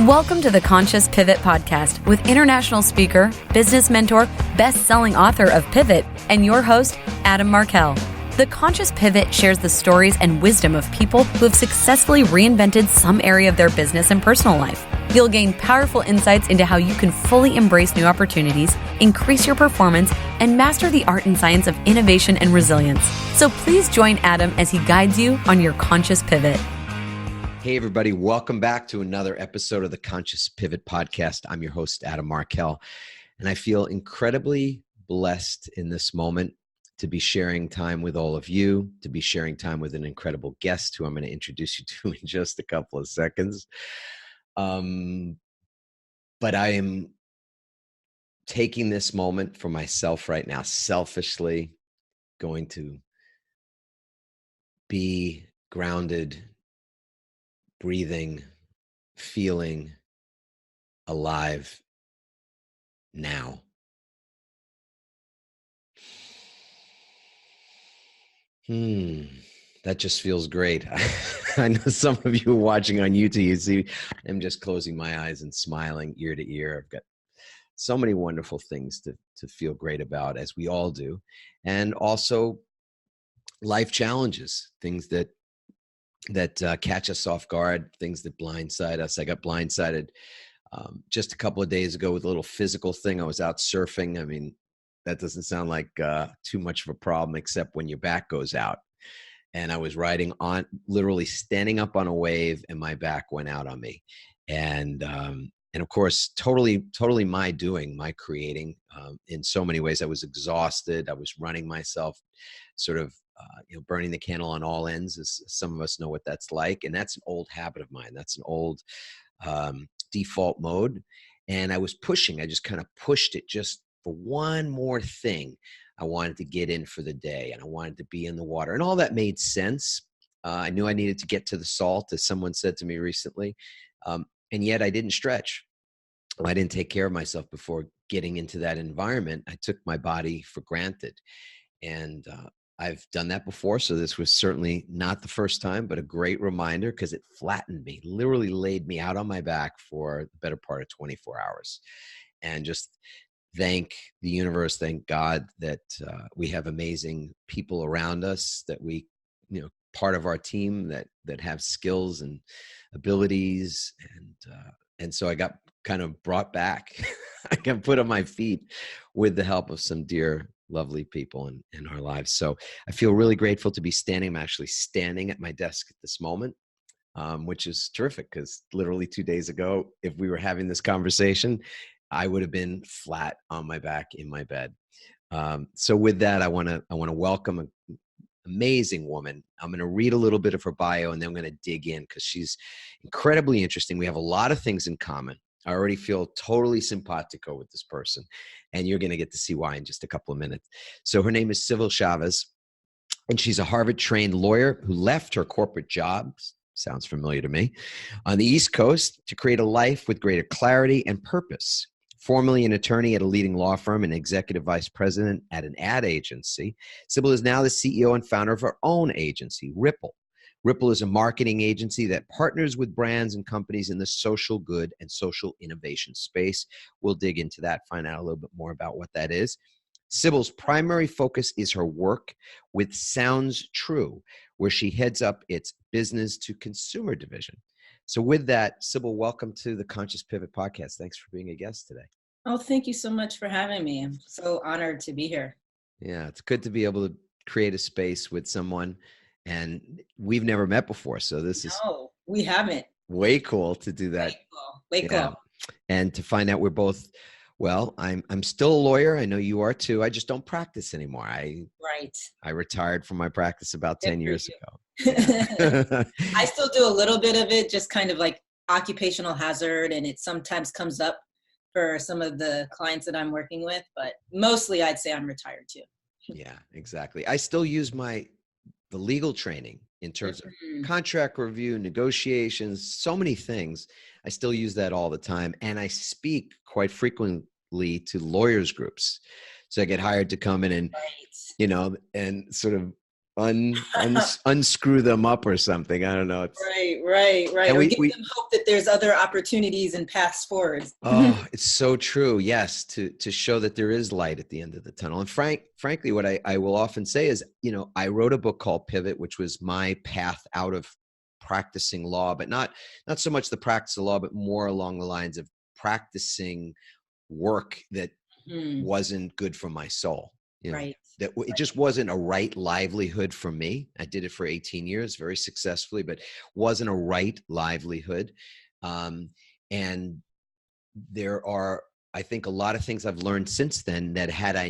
Welcome to the Conscious Pivot Podcast with international speaker, business mentor, best-selling author of Pivot, and your host, Adam Markell. The Conscious Pivot shares the stories and wisdom of people who have successfully reinvented some area of their business and personal life. You'll gain powerful insights into how you can fully embrace new opportunities, increase your performance, and master the art and science of innovation and resilience. So please join Adam as he guides you on your conscious pivot. Hey, everybody. Welcome back to another episode of the Conscious Pivot Podcast. I'm your host, Adam Markell, and I feel incredibly blessed in this moment to be sharing time with all of you, to be sharing time with an incredible guest who I'm going to introduce you to in just a couple of seconds. But I am taking this moment for myself right now, selfishly going to be grounded, breathing, feeling alive now. That just feels great. I know some of you are watching on YouTube. You see, I'm just closing my eyes and smiling ear to ear. I've got so many wonderful things to feel great about, as we all do. And also life challenges, things that catch us off guard, things that blindside us. I got blindsided just a couple of days ago with a little physical thing. I was out surfing. I mean, that doesn't sound like too much of a problem, except when your back goes out. And I was riding on, literally standing up on a wave, and my back went out on me. And of course, totally my doing, my creating. In so many ways, I was exhausted. I was running myself, sort of, burning the candle on all ends, as some of us know what that's like. And that's an old habit of mine. That's an old default mode. And I was pushing. I just kind of pushed it just for one more thing. I wanted to get in for the day, and I wanted to be in the water, and all that made sense. I knew I needed to get to the salt, as someone said to me recently. And yet I didn't stretch. I didn't take care of myself before getting into that environment. I took my body for granted. And I've done that before, so this was certainly not the first time, but a great reminder, because it flattened me, literally laid me out on my back for the better part of 24 hours. And just thank the universe, thank God that we have amazing people around us, that we, part of our team that have skills and abilities. And so I got kind of brought back. I got put on my feet with the help of some dear, lovely people in our lives. So I feel really grateful to be standing. I'm actually standing at my desk at this moment, which is terrific, because literally 2 days ago, if we were having this conversation, I would have been flat on my back in my bed. So with that, I want to welcome an amazing woman. I'm going to read a little bit of her bio, and then I'm going to dig in, because she's incredibly interesting. We have a lot of things in common. I already feel totally simpatico with this person, and you're going to get to see why in just a couple of minutes. So her name is Sibyl Chavis, and she's a Harvard-trained lawyer who left her corporate jobs, sounds familiar to me, on the East Coast to create a life with greater clarity and purpose. Formerly an attorney at a leading law firm and executive vice president at an ad agency, Sibyl is now the CEO and founder of her own agency, Ripple. Ripple is a marketing agency that partners with brands and companies in the social good and social innovation space. We'll dig into that, find out a little bit more about what that is. Sibyl's primary focus is her work with Sounds True, where she heads up its business to consumer division. So with that, Sibyl, welcome to the Conscious Pivot Podcast. Thanks for being a guest today. Oh, thank you so much for having me. I'm so honored to be here. Yeah, it's good to be able to create a space with someone, and we've never met before. So this is we haven't. Way cool to do that. Way cool. And to find out we're both, well, I'm still a lawyer. I know you are too. I just don't practice anymore. I retired from my practice about 10 years ago. Yeah. I still do a little bit of it, just kind of like occupational hazard, and it sometimes comes up for some of the clients that I'm working with, but mostly I'd say I'm retired too. Yeah, exactly. I still use the legal training in terms of contract review, negotiations, so many things. I still use that all the time. And I speak quite frequently to lawyers groups. So I get hired to come in and, and sort of unscrew them up or something. I don't know. Right. And Or give them hope that there's other opportunities and paths forward. Oh, it's so true. Yes, to show that there is light at the end of the tunnel. And frankly, what I will often say is, I wrote a book called Pivot, which was my path out of practicing law, but not so much the practice of law, but more along the lines of practicing work that wasn't good for my soul. Right. That it just wasn't a right livelihood for me. I did it for 18 years, very successfully, but wasn't a right livelihood. And there are, I think, a lot of things I've learned since then that had I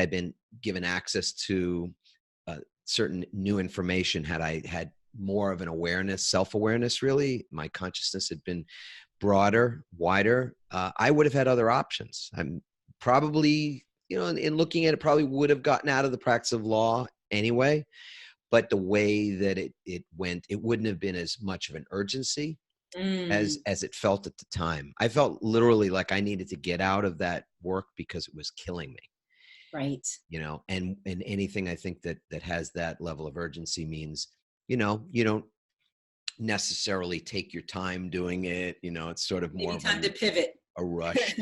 been given access to certain new information, had I had more of an awareness, self-awareness, really, my consciousness had been broader, wider, I would have had other options. I'm probably, in looking at it, probably would have gotten out of the practice of law anyway, but the way that it went, it wouldn't have been as much of an urgency as it felt at the time. I felt literally like I needed to get out of that work because it was killing me. Right. And anything I think that has that level of urgency means, you don't necessarily take your time doing it. It's sort of more Maybe time to pivot. A rush.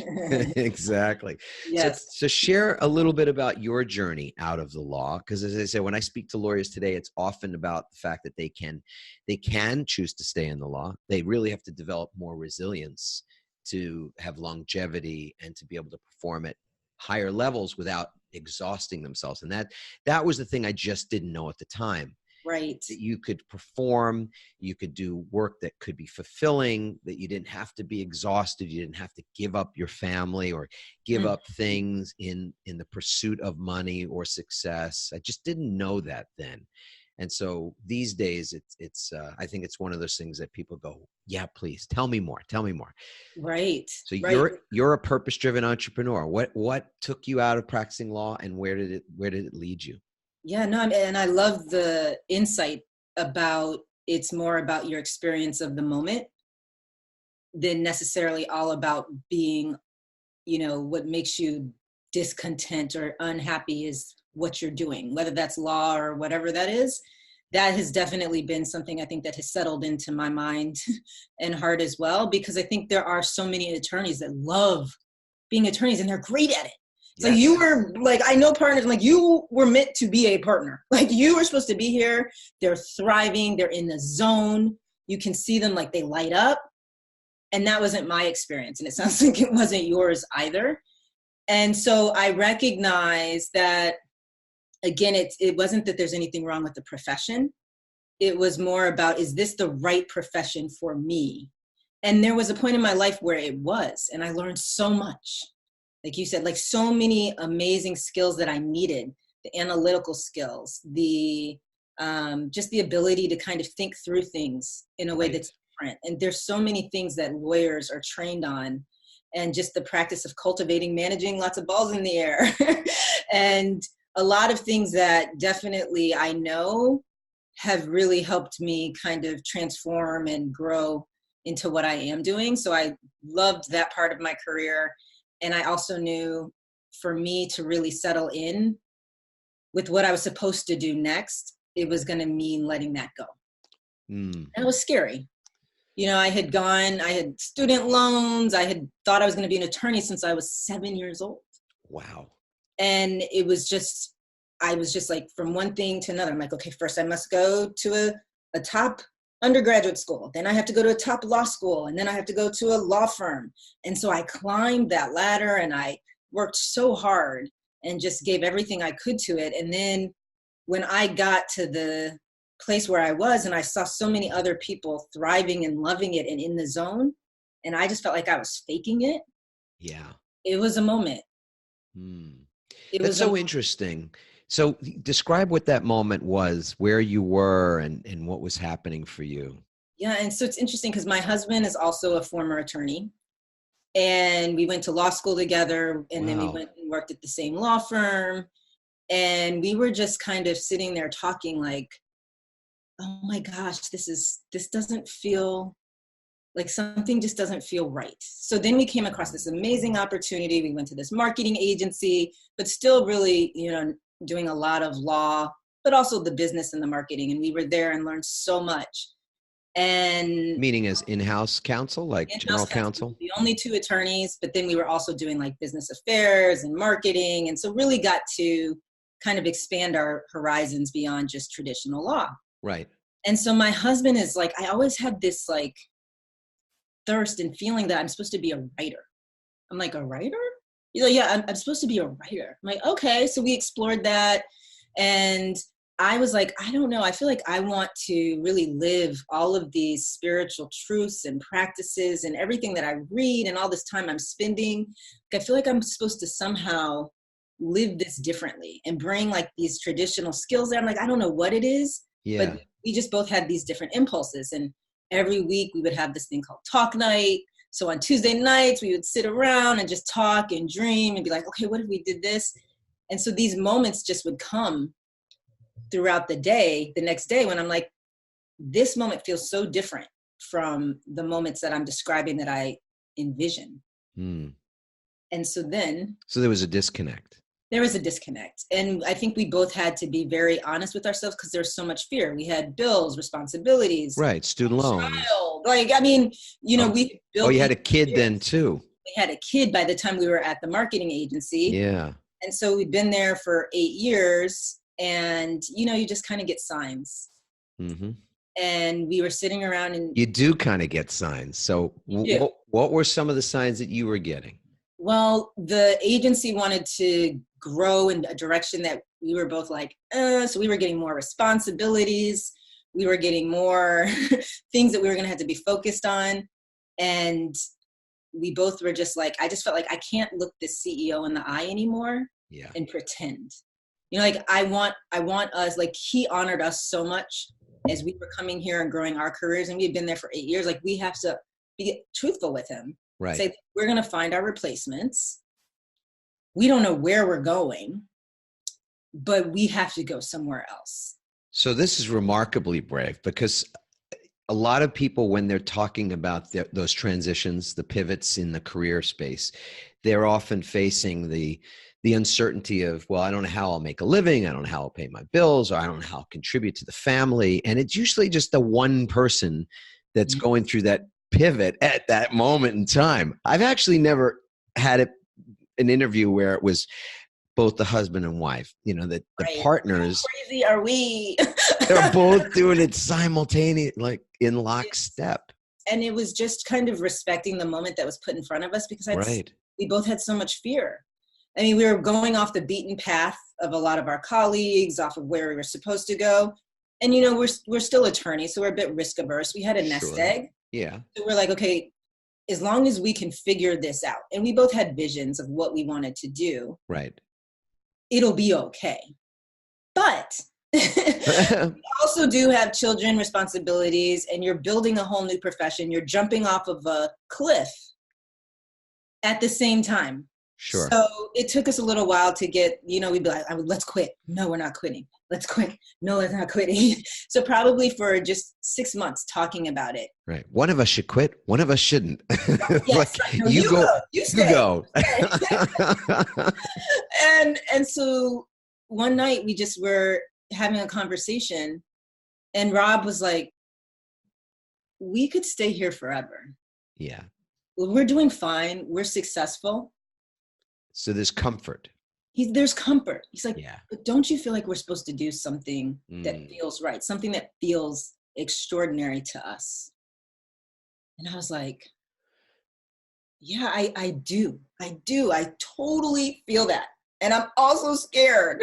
Exactly. Yes. So share a little bit about your journey out of the law. Because as I said, when I speak to lawyers today, it's often about the fact that they can choose to stay in the law. They really have to develop more resilience to have longevity and to be able to perform at higher levels without exhausting themselves. And that was the thing I just didn't know at the time. Right. That you could perform, you could do work that could be fulfilling, that you didn't have to be exhausted, you didn't have to give up your family or give up things in the pursuit of money or success. I just didn't know that then. And so these days, it's I think it's one of those things that people go, yeah, please tell me more. Right. So you're a purpose-driven entrepreneur. What took you out of practicing law, and where did it lead you? Yeah, no, and I love the insight about it's more about your experience of the moment than necessarily all about being, what makes you discontent or unhappy is what you're doing, whether that's law or whatever that is. That has definitely been something I think that has settled into my mind and heart as well, because I think there are so many attorneys that love being attorneys and they're great at it. So yes. You were I know partners, you were meant to be a partner. You were supposed to be here. They're thriving. They're in the zone. You can see them they light up. And that wasn't my experience. And it sounds like it wasn't yours either. And so I recognize that, again, it wasn't that there's anything wrong with the profession. It was more about, is this the right profession for me? And there was a point in my life where it was, and I learned so much. Like you said, so many amazing skills that I needed, the analytical skills, the just the ability to kind of think through things in a way that's different. And there's so many things that lawyers are trained on, and just the practice of cultivating, managing lots of balls in the air. And a lot of things that definitely I know have really helped me kind of transform and grow into what I am doing. So I loved that part of my career. And I also knew for me to really settle in with what I was supposed to do next, it was going to mean letting that go. And it was scary. I had student loans. I had thought I was going to be an attorney since I was 7 years old. Wow. And I was just from one thing to another. I'm like, okay, first I must go to a top undergraduate school. Then I have to go to a top law school. And then I have to go to a law firm. And so I climbed that ladder and I worked so hard and just gave everything I could to it. And then when I got to the place where I was and I saw so many other people thriving and loving it and in the zone, and I just felt like I was faking it. Yeah. It was a moment. That's so interesting. So describe what that moment was, where you were and what was happening for you. Yeah. And so it's interesting because my husband is also a former attorney, and we went to law school together, and then we went and worked at the same law firm. And we were just kind of sitting there talking oh my gosh, this doesn't feel like, something just doesn't feel right. So then we came across this amazing opportunity. We went to this marketing agency, but still really, doing a lot of law but also the business and the marketing. And we were there and learned so much. And meaning as in-house counsel, like general counsel? The only 2 attorneys, but then we were also doing like business affairs and marketing. And so really got to kind of expand our horizons beyond just traditional law. Right. And so my husband is like, I always had this like thirst and feeling that I'm supposed to be a writer. I'm like, a writer? He's like, yeah, I'm supposed to be a writer. I'm like, okay. So we explored that. And I was like, I don't know. I feel like I want to really live all of these spiritual truths and practices and everything that I read and all this time I'm spending. I feel like I'm supposed to somehow live this differently and bring like these traditional skills there. I'm like, I don't know what it is, but we just both had these different impulses. And every week we would have this thing called talk night. So on Tuesday nights, we would sit around and just talk and dream and be like, okay, what if we did this? And so these moments just would come throughout the day, the next day, when I'm like, this moment feels so different from the moments that I'm describing that I envision. And so there was a disconnect. There was a disconnect. And I think we both had to be very honest with ourselves because there's so much fear. We had bills, responsibilities. Right. Student loans. Child. Like, I mean, you know, we built. Oh, you had a kid then too. We had a kid by the time we were at the marketing agency. Yeah. And so we'd been there for 8 years. And, you know, you just kind of get signs. Mm-hmm. And we were sitting around and... You do kind of get signs. So what were some of the signs that you were getting? Well, the agency wanted to grow in a direction that we were both like, so we were getting more responsibilities. We were getting more things that we were going to have to be focused on. And we both were just like, I just felt like I can't look this CEO in the eye anymore and pretend. You know, like I want us, like he honored us so much as we were coming here and growing our careers, and we had been there for 8 years. Like we have to be truthful with him. Right. Say we're going to find our replacements. We don't know where we're going, but we have to go somewhere else. So this is remarkably brave because a lot of people, when they're talking about those transitions, the pivots in the career space, they're often facing the uncertainty of, well, I don't know how I'll make a living. I don't know how I'll pay my bills, or I don't know how I'll contribute to the family. And it's usually just the one person that's going through that pivot at that moment in time. I've actually never had an interview where it was both the husband and wife, you know, that the partners. How crazy are we? They're both doing it simultaneously, like in lockstep. And it was just kind of respecting the moment that was put in front of us because we both had so much fear. I mean, we were going off the beaten path of a lot of our colleagues, off of where we were supposed to go. And, you know, we're still attorneys, so we're a bit risk averse. We had a nest egg. Yeah. So we're like, okay, as long as we can figure this out, and we both had visions of what we wanted to do. Right. It'll be okay. But you also do have children, responsibilities, and you're building a whole new profession. You're jumping off of a cliff at the same time. Sure. So it took us a little while to get, you know, we'd be like, let's quit. No, we're not quitting. Let's quit. No, we're not quitting. So probably for just 6 months talking about it. Right. One of us should quit. One of us shouldn't. Yes. Like, No, you go. You go. And so one night we just were having a conversation and Rob was like, we could stay here forever. Yeah. Well, we're doing fine. We're successful. So there's comfort. There's comfort. He's like, yeah. But don't you feel like we're supposed to do something that feels right? Something that feels extraordinary to us? And I was like, yeah, I do. I totally feel that. And I'm also scared.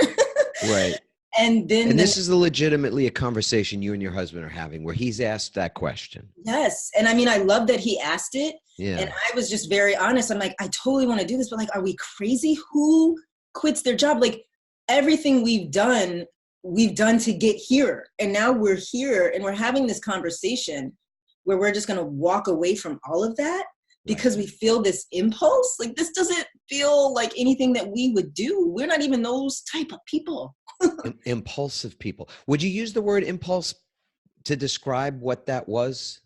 Right. And this is legitimately a conversation you and your husband are having where he's asked that question. Yes. And I mean, I love that he asked it. Yeah. And I was just very honest. I'm like, I totally want to do this, but like, are we crazy? Who quits their job? Like everything we've done to get here. And now we're here and we're having this conversation where we're just going to walk away from all of that because we feel this impulse. Like this doesn't feel like anything that we would do. We're not even those type of people. Impulsive people. Would you use the word impulse to describe what that was?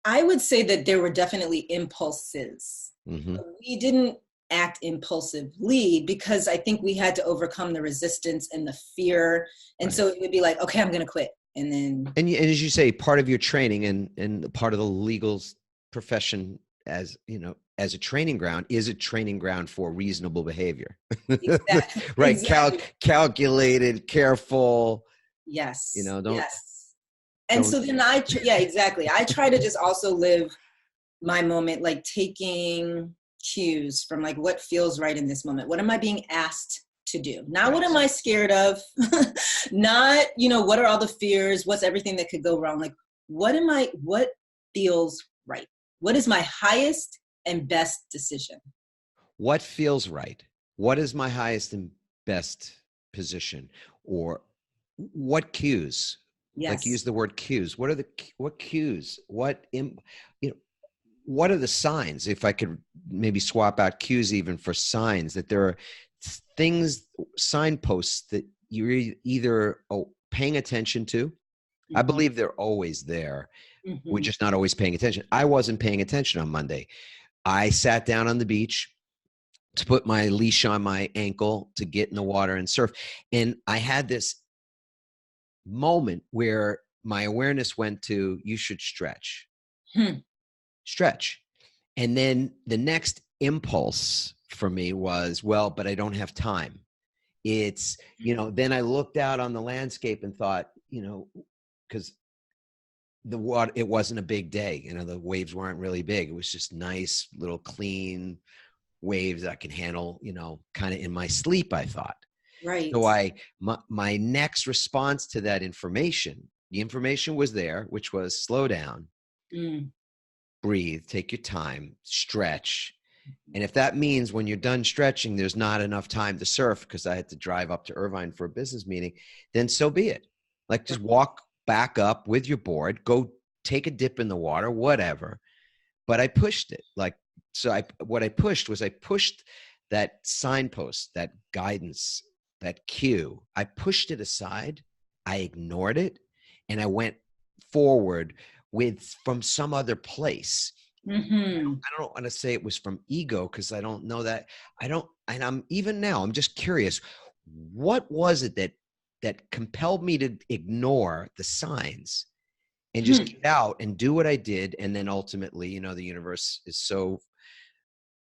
I would say that there were definitely impulses. Mm-hmm. We didn't act impulsively, because I think we had to overcome the resistance and the fear. And so it would be like, okay, I'm going to quit. And then. And as you say, part of your training and part of the legal profession, as you know, as a training ground, is a training ground for reasonable behavior. Exactly. Right. Exactly. Calculated, careful. Yes. You know, don't. Yes. And so then exactly. I try to just also live my moment, like taking cues from like what feels right in this moment. What am I being asked to do? Not what am I scared of? Not, what are all the fears? What's everything that could go wrong? Like, what feels right? What is my highest and best decision? What feels right? What is my highest and best position? Or what cues? Yes. Like, use the word cues. What cues? What are the signs? If I could maybe swap out cues even for signs, that there are things, signposts that you're either paying attention to. Mm-hmm. I believe they're always there. Mm-hmm. We're just not always paying attention. I wasn't paying attention on Monday. I sat down on the beach to put my leash on my ankle to get in the water and surf. And I had this moment where my awareness went to, you should stretch. Stretch. And then the next impulse for me was, well, but I don't have time. It's, then I looked out on the landscape and thought, because the water, it wasn't a big day. The waves weren't really big. It was just nice little clean waves I can handle, kind of in my sleep, I thought. Right. So my next response to that information, the information was there, which was slow down, breathe, take your time, stretch. And if that means when you're done stretching, there's not enough time to surf because I had to drive up to Irvine for a business meeting, then so be it. Like, just walk back up with your board, go take a dip in the water, whatever. But I pushed it. What I pushed that signpost, that guidance, that cue. I pushed it aside. I ignored it. And I went forward from some other place. Mm-hmm. I don't want to say it was from ego, because I don't know that. And I'm just curious, what was it that compelled me to ignore the signs and just get out and do what I did? And then ultimately, the universe is so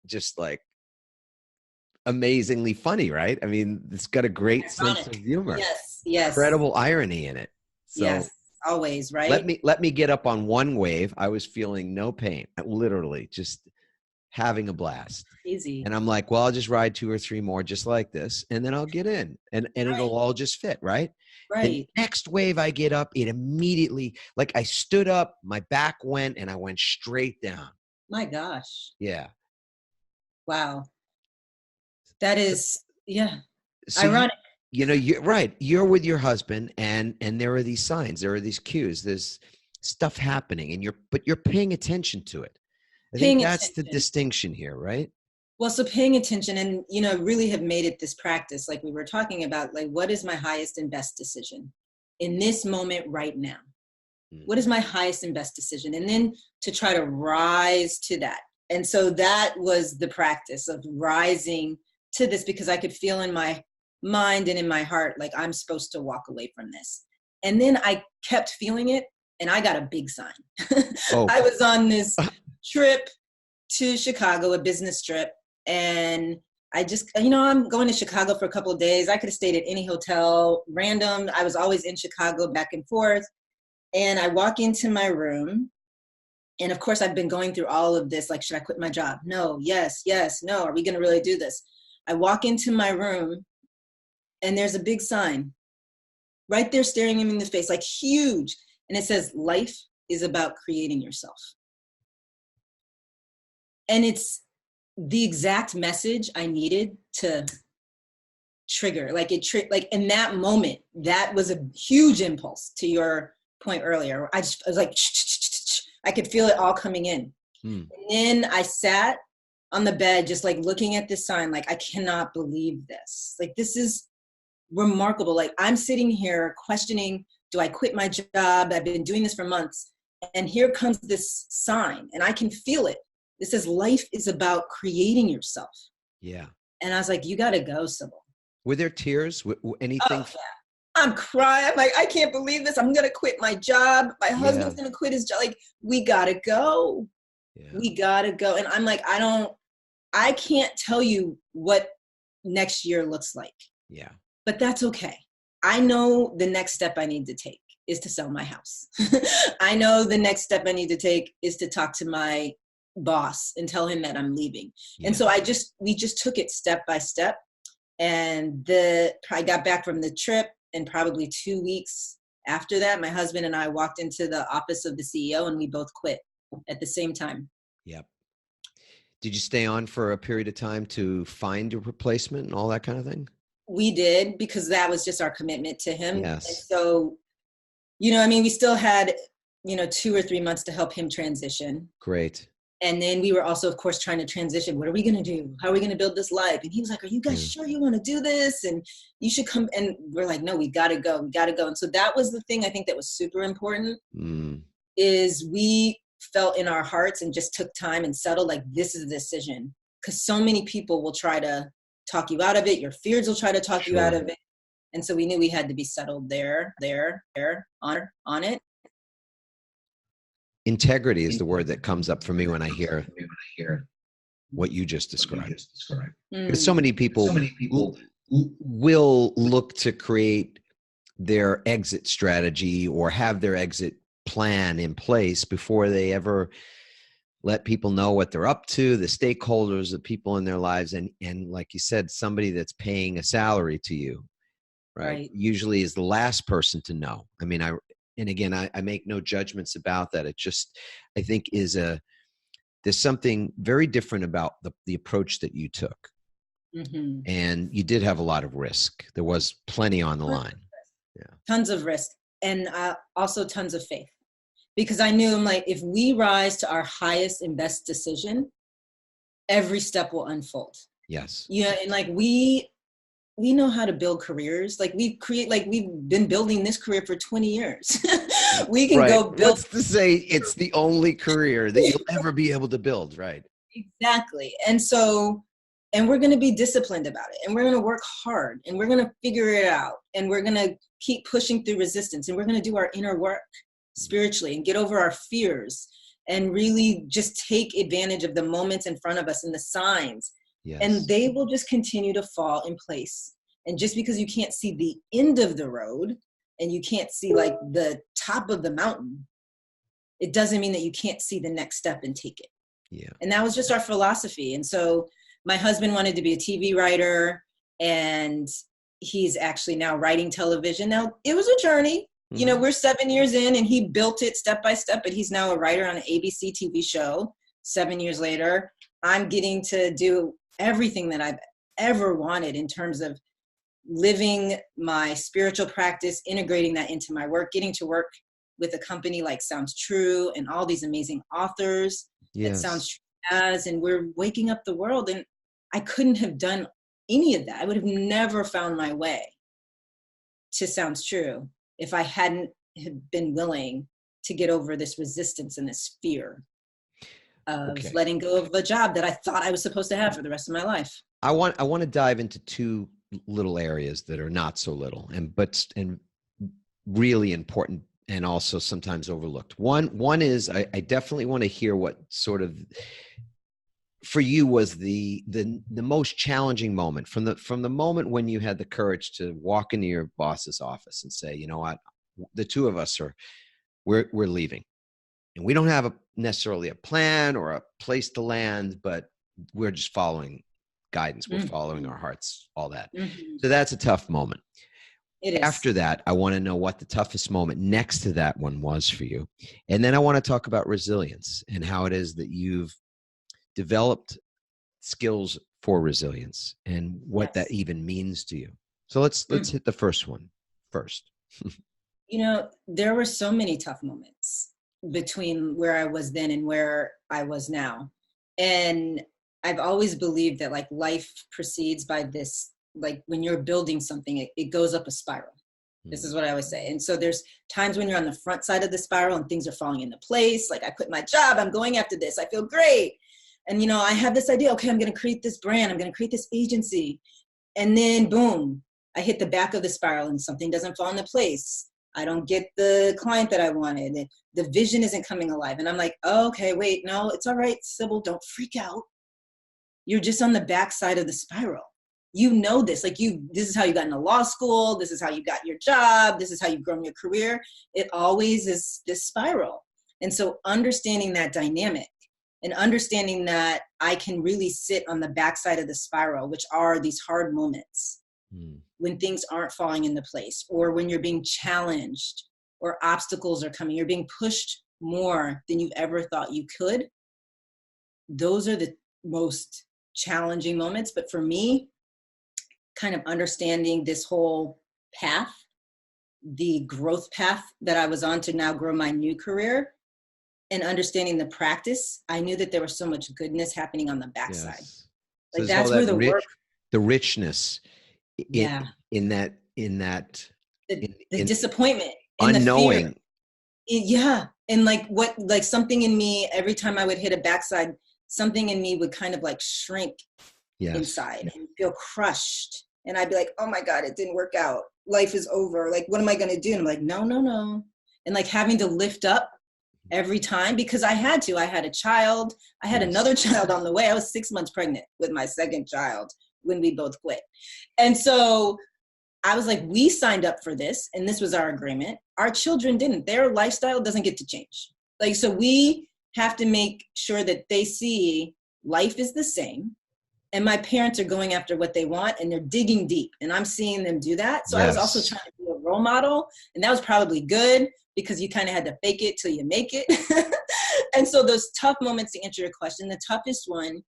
just like amazingly funny, right? I mean, it's got a great sense of humor. Yes. Incredible irony in it. So, yes, always, right? Let me get up on one wave. I was feeling no pain, literally just having a blast. Easy. And I'm like, well, I'll just ride 2 or 3 more just like this, and then I'll get in, and it'll all just fit, right? Right. The next wave I get up, it immediately, like, I stood up, my back went, and I went straight down. My gosh. Yeah. Wow. That is, ironic. You're right. You're with your husband, and there are these signs, there are these cues, there's stuff happening, and you're paying attention to it. I think that's the distinction here, right? Well, so paying attention and, really have made it this practice, like we were talking about, like, what is my highest and best decision in this moment right now? What is my highest and best decision? And then to try to rise to that. And so that was the practice of rising to this, because I could feel in my mind and in my heart, like, I'm supposed to walk away from this. And then I kept feeling it, and I got a big sign. I was on this trip to Chicago, a business trip, and I just, I'm going to Chicago for a couple of days. I could have stayed at any hotel, random. I was always in Chicago back and forth. And I walk into my room, and of course I've been going through all of this, like, should I quit my job? No, yes, no. Are we going to really do this? I walk into my room, and there's a big sign right there staring him in the face, like, huge. And it says, life is about creating yourself. And it's the exact message I needed to trigger. Like, like in that moment, that was a huge impulse to your point earlier. I was like, I could feel it all coming in. And then I sat on the bed, just like looking at this sign, like, I cannot believe this. Like, this is remarkable. Like, I'm sitting here questioning, do I quit my job? I've been doing this for months. And here comes this sign, and I can feel it. It says, life is about creating yourself. Yeah. And I was like, you got to go, Sibyl. Were there tears? Anything? Oh, yeah. I'm crying. I'm like, I can't believe this. I'm going to quit my job. My husband's going to quit his job. Like, we got to go. Yeah. We got to go. And I'm like, I can't tell you what next year looks like. Yeah. But that's okay. I know the next step I need to take is to sell my house. I know the next step I need to take is to talk to my boss and tell him that I'm leaving. Yeah. And so we just took it step by step. And I got back from the trip, and probably 2 weeks after that, my husband and I walked into the office of the CEO, and we both quit at the same time. Yep. Did you stay on for a period of time to find a replacement and all that kind of thing? We did, because that was just our commitment to him. Yes. And so, we still had, 2 or 3 months to help him transition. Great. And then we were also, of course, trying to transition. What are we going to do? How are we going to build this life? And he was like, are you guys sure you want to do this? And you should come. And we're like, no, we got to go. We got to go. And so that was the thing I think that was super important is we felt in our hearts and just took time and settled, like, this is the decision. Because so many people will try to talk you out of it. Your fears will try to talk you out of it. And so we knew we had to be settled there, on it. Integrity is the word that comes up for me when I hear what you just described. Because so many people will look to create their exit strategy or have their exit plan in place before they ever let people know what they're up to, the stakeholders, the people in their lives. And like you said, somebody that's paying a salary to you, right? Usually is the last person to know. I mean, I make no judgments about that. It just, I think there's something very different about the approach that you took. Mm-hmm. And you did have a lot of risk. There was plenty on the line. Yeah. Tons of risk. And also tons of faith. Because I knew, I'm like, if we rise to our highest and best decision, every step will unfold. Yes. Yeah. And like, we know how to build careers. Like we've been building this career for 20 years. We can go build. What's to say it's the only career that you'll ever be able to build, right? Exactly. And we're going to be disciplined about it, and we're going to work hard, and we're going to figure it out, and we're going to keep pushing through resistance, and we're going to do our inner work spiritually and get over our fears and really just take advantage of the moments in front of us and the signs. Yes. And they will just continue to fall in place. And just because you can't see the end of the road and you can't see like the top of the mountain, it doesn't mean that you can't see the next step and take it. Yeah. And that was just our philosophy. And so my husband wanted to be a TV writer, and he's actually now writing television. Now, it was a journey. Mm-hmm. We're 7 years in, and he built it step by step, but he's now a writer on an ABC TV show. 7 years later, I'm getting to do everything that I've ever wanted in terms of living my spiritual practice, integrating that into my work, getting to work with a company like Sounds True and all these amazing authors that Sounds True has, and we're waking up the world. And I couldn't have done any of that. I would have never found my way to Sounds True if I hadn't have been willing to get over this resistance and this fear of letting go of a job that I thought I was supposed to have for the rest of my life. I want to dive into two little areas that are not so little and really important, and also sometimes overlooked. One is I definitely want to hear what sort of for you was the most challenging moment from the moment when you had the courage to walk into your boss's office and say, you know what, the two of us we're leaving, and we don't have necessarily a plan or a place to land, but we're just following guidance. We're following our hearts, all that. Mm-hmm. So that's a tough moment. It is. After that, I want to know what the toughest moment next to that one was for you. And then I want to talk about resilience and how it is that you've developed skills for resilience and what that even means to you. So let's hit the first one first. There were so many tough moments between where I was then and where I was now. And I've always believed that like life proceeds by this, like when you're building something, it goes up a spiral. This is what I always say. And so there's times when you're on the front side of the spiral and things are falling into place. Like I quit my job, I'm going after this, I feel great. And, you know, I have this idea, okay, I'm going to create this brand. I'm going to create this agency. And then boom, I hit the back of the spiral and something doesn't fall into place. I don't get the client that I wanted. The vision isn't coming alive. And I'm like, oh, okay, wait, no, it's all right, Sibyl, don't freak out. You're just on the backside of the spiral. You know this, like this is how you got into law school. This is how you got your job. This is how you've grown your career. It always is this spiral. And so understanding that dynamic and understanding that I can really sit on the backside of the spiral, which are these hard moments when things aren't falling into place, or when you're being challenged or obstacles are coming, you're being pushed more than you've ever thought you could. Those are the most challenging moments. But for me, kind of understanding this whole path, the growth path that I was on to now grow my new career, and understanding the practice, I knew that there was so much goodness happening on the backside. Yes. Like that's where the work, the richness in that disappointment, unknowing. Yeah. And like something in me, every time I would hit a backside, something in me would kind of like shrink inside and feel crushed. And I'd be like, oh my God, it didn't work out. Life is over. Like, what am I going to do? And I'm like, no. And like having to lift up every time, because I had a child. I had another child on the way. I was 6 months pregnant with my second child when we both quit. And so I was like, we signed up for this and this was our agreement. Our children didn't. Their lifestyle doesn't get to change. Like, so we have to make sure that they see life is the same. And my parents are going after what they want and they're digging deep. And I'm seeing them do that. So I was also trying to be a role model. And that was probably good because you kind of had to fake it till you make it. And so those tough moments, to answer your question, the toughest one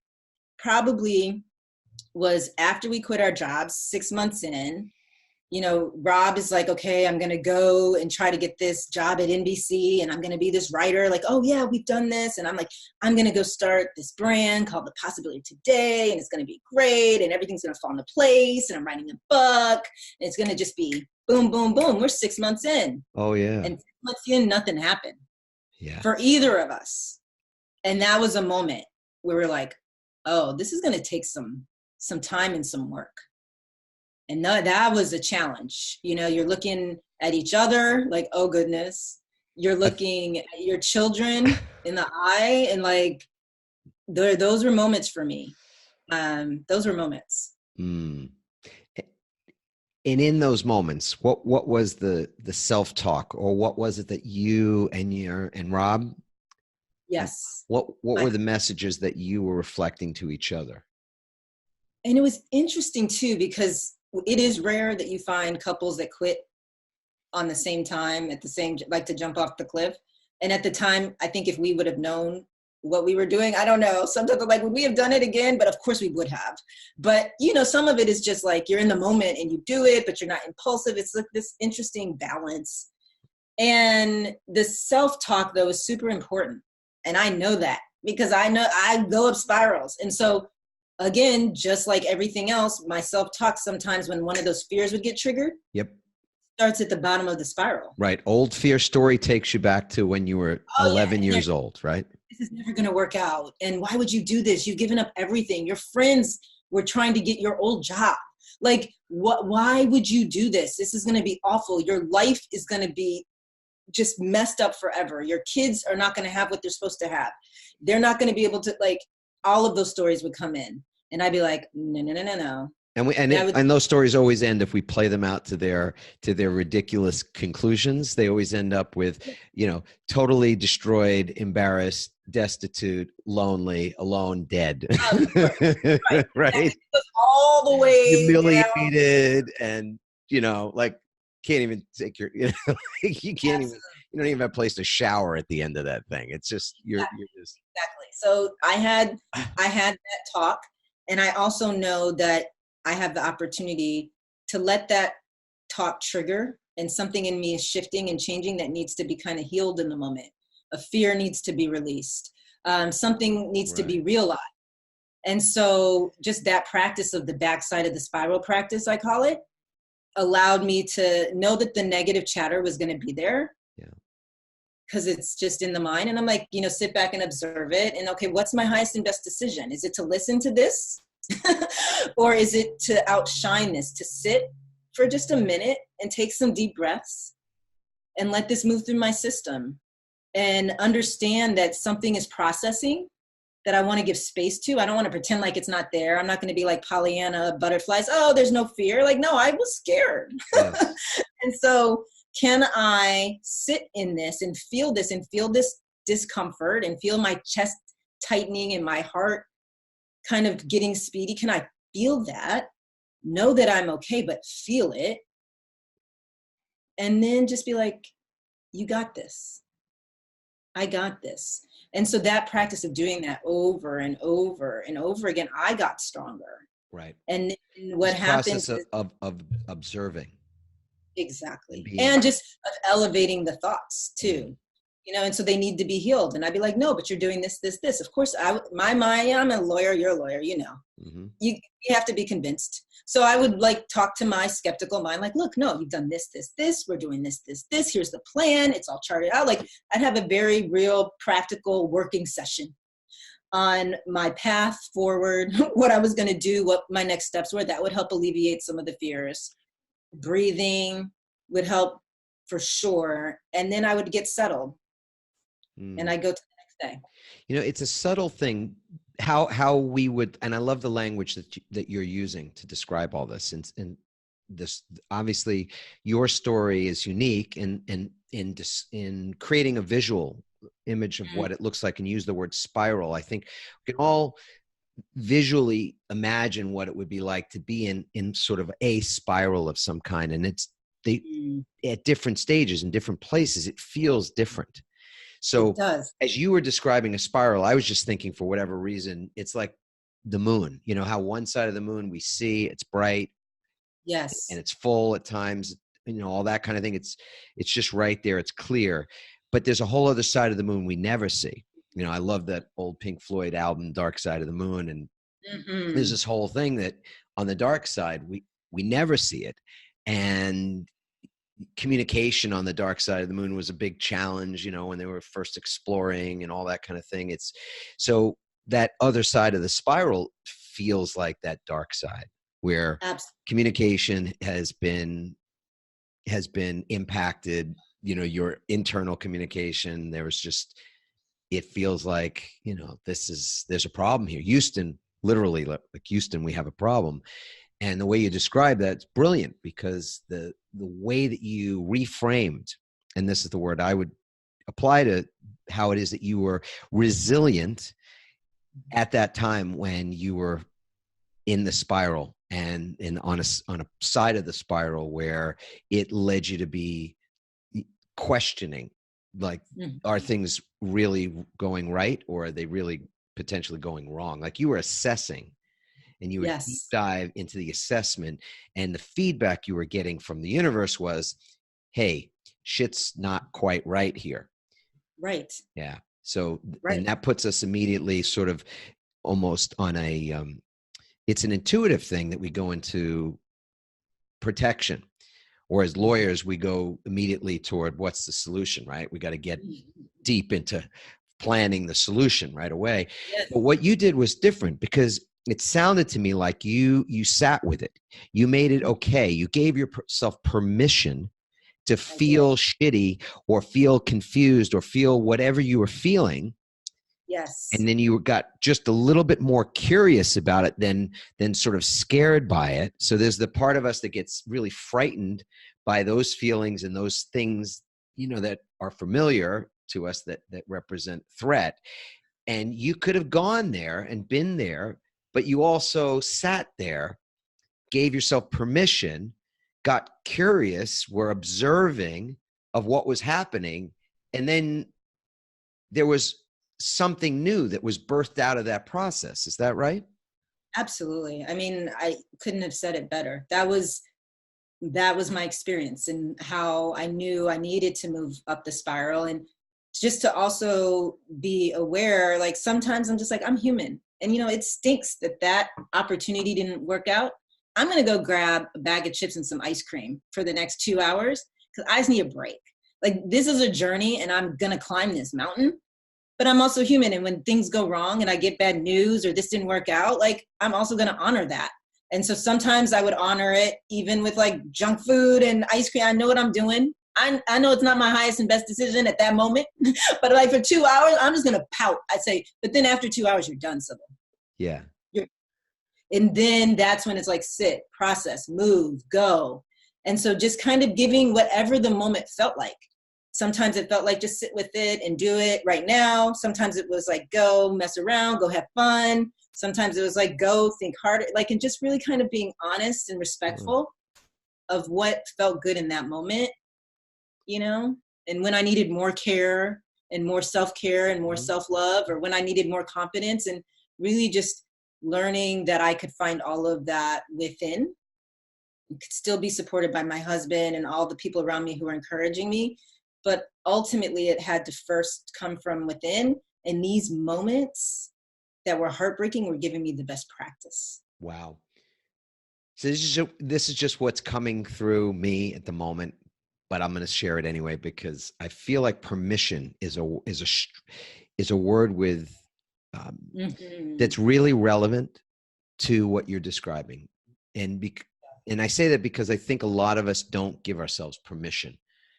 probably was after we quit our jobs, 6 months in. You know, Rob is like, okay, I'm going to go and try to get this job at NBC and I'm going to be this writer. Like, oh yeah, we've done this. And I'm like, I'm going to go start this brand called The Possibility Today. And it's going to be great. And everything's going to fall into place. And I'm writing a book. And it's going to just be boom, boom, boom. We're 6 months in. Oh yeah. And 6 months in, nothing happened. Yeah. For either of us. And that was a moment where we're like, oh, this is going to take some time and some work. And that was a challenge. You know, you're looking at each other like, oh goodness, you're looking at your children in the eye, and like, those were moments for me. Those were moments. And in those moments, what was the self-talk, or what was it that you and Rob? Yes. What were the messages that you were reflecting to each other? And it was interesting too, because it is rare that you find couples that quit on the same time like to jump off the cliff. And at the time, I think if we would have known what we were doing, I don't know, sometimes I'm like, would we have done it again? But of course we would have. But you know, some of it is just like, you're in the moment and you do it, but you're not impulsive. It's like this interesting balance. And the self-talk though is super important. And I know that because I know I go up spirals. And so again, just like everything else, my self-talk sometimes when one of those fears would get triggered, starts at the bottom of the spiral. Right. Old fear story takes you back to when you were 11 years old, right? This is never going to work out. And why would you do this? You've given up everything. Your friends were trying to get your old job. Like, why would you do this? This is going to be awful. Your life is going to be just messed up forever. Your kids are not going to have what they're supposed to have. They're not going to be able to, like, all of those stories would come in. And I'd be like, no. And those stories always end, if we play them out to their ridiculous conclusions, they always end up with, you know, totally destroyed, embarrassed, destitute, lonely, alone, dead. Right? All the way humiliated down. And, you know, like, can't even take your, you know, you can't even, you don't even have a place to shower at the end of that thing. It's just, you're just. Exactly. So I had that talk, and I also know that I have the opportunity to let that talk trigger, and something in me is shifting and changing that needs to be kind of healed in the moment. A fear needs to be released. Something needs to be realized. And so just that practice of the backside of the spiral practice, I call it, allowed me to know that the negative chatter was going to be there. Yeah. because it's just in the mind. And I'm like, sit back and observe it. And okay, what's my highest and best decision? Is it to listen to this? Or is it to outshine this, to sit for just a minute and take some deep breaths and let this move through my system and understand that something is processing that I want to give space to. I don't want to pretend like it's not there. I'm not going to be like Pollyanna butterflies. Oh, there's no fear. Like, no, I was scared. Yes. And so can I sit in this and feel this discomfort and feel my chest tightening and my heart kind of getting speedy? Can I feel that? Know that I'm okay, but feel it. And then just be like, you got this. I got this. And so that practice of doing that over and over and over again, I got stronger. Right. And what happens of observing. Exactly. And just of elevating the thoughts too, and so they need to be healed. And I'd be like, no, but you're doing this. Of course, I'm a lawyer, you're a lawyer, Mm-hmm. You have to be convinced. So I would like talk to my skeptical mind, like, look, no, you've done this, we're doing this, here's the plan. It's all charted out. Like I'd have a very real practical working session on my path forward, what I was going to do, what my next steps were. That would help alleviate some of the fears. Breathing would help for sure. And then I would get settled and I go to the next day. It's a subtle thing how we would, and I love the language that you're using to describe all this. And this, obviously your story is unique in creating a visual image of what it looks like, and use the word spiral. I think we can all visually imagine what it would be like to be in sort of a spiral of some kind. And at different stages in different places, it feels different. So as you were describing a spiral, I was just thinking, for whatever reason, it's like the moon. How one side of the moon we see, it's bright. Yes. And it's full at times, all that kind of thing. It's just right there. It's clear. But there's a whole other side of the moon we never see. I love that old Pink Floyd album, Dark Side of the Moon. And there's this whole thing that on the dark side, we never see it. And communication on the dark side of the moon was a big challenge, when they were first exploring and all that kind of thing. So that other side of the spiral feels like that dark side where communication has been impacted, your internal communication. It feels like, there's a problem here. Houston, literally, like Houston, we have a problem. And the way you describe that, it's brilliant, because the way that you reframed, and this is the word I would apply to how it is that you were resilient at that time when you were in the spiral and on a side of the spiral where it led you to be questioning, like, are things really going right, or are they really potentially going wrong? Like you were assessing. And you would deep dive into the assessment, and the feedback you were getting from the universe was, hey, shit's not quite right here. Right. Yeah. So, and that puts us immediately sort of almost on it's an intuitive thing that we go into protection, or as lawyers, we go immediately toward what's the solution, right? We got to get deep into planning the solution right away. Yes. But what you did was different, because it sounded to me like you sat with it. You made it okay. You gave yourself permission to feel shitty or feel confused or feel whatever you were feeling. Yes. And then you got just a little bit more curious about it than sort of scared by it. So there's the part of us that gets really frightened by those feelings and those things, that are familiar to us that represent threat. And you could have gone there and been there, but you also sat there, gave yourself permission, got curious, were observing of what was happening, and then there was something new that was birthed out of that process. Is that right? Absolutely. I mean, I couldn't have said it better. That was my experience, and how I knew I needed to move up the spiral. And just to also be aware, like sometimes I'm just like, I'm human. And, it stinks that opportunity didn't work out. I'm going to go grab a bag of chips and some ice cream for the next 2 hours, because I just need a break. Like, this is a journey and I'm going to climb this mountain, but I'm also human. And when things go wrong and I get bad news or this didn't work out, like, I'm also going to honor that. And so sometimes I would honor it even with like junk food and ice cream. I know what I'm doing. I know it's not my highest and best decision at that moment, but like for 2 hours, I'm just going to pout. I'd say, but then after 2 hours, you're done, Sibyl. Yeah. And then that's when it's like, sit, process, move, go. And so just kind of giving whatever the moment felt like. Sometimes it felt like just sit with it and do it right now. Sometimes it was like, go mess around, go have fun. Sometimes it was like, go think harder, like, and just really kind of being honest and respectful of what felt good in that moment, you know? And when I needed more care and more self-care and more self-love, or when I needed more confidence, and really just learning that I could find all of that within, could still be supported by my husband and all the people around me who are encouraging me. But ultimately it had to first come from within. And these moments that were heartbreaking were giving me the best practice. Wow. So this is just what's coming through me at the moment, but I'm going to share it anyway, because I feel like permission is a word with, that's really relevant to what you're describing. And I say that because I think a lot of us don't give ourselves permission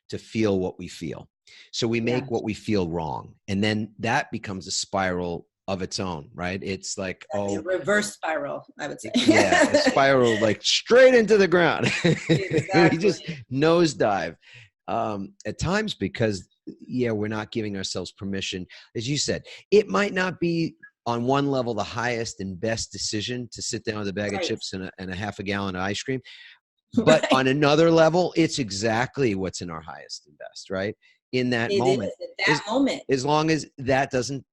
to feel what we feel. So we make what we feel wrong. And then that becomes a spiral of its own, right? It's like, a reverse spiral, I would say. Yeah, a spiral like straight into the ground. Exactly. We just nosedive at times because, we're not giving ourselves permission. As you said, it might not be on one level the highest and best decision to sit down with a bag of chips and a half a gallon of ice cream. But on another level, it's exactly what's in our highest and best, right? In that moment. As long as that doesn't,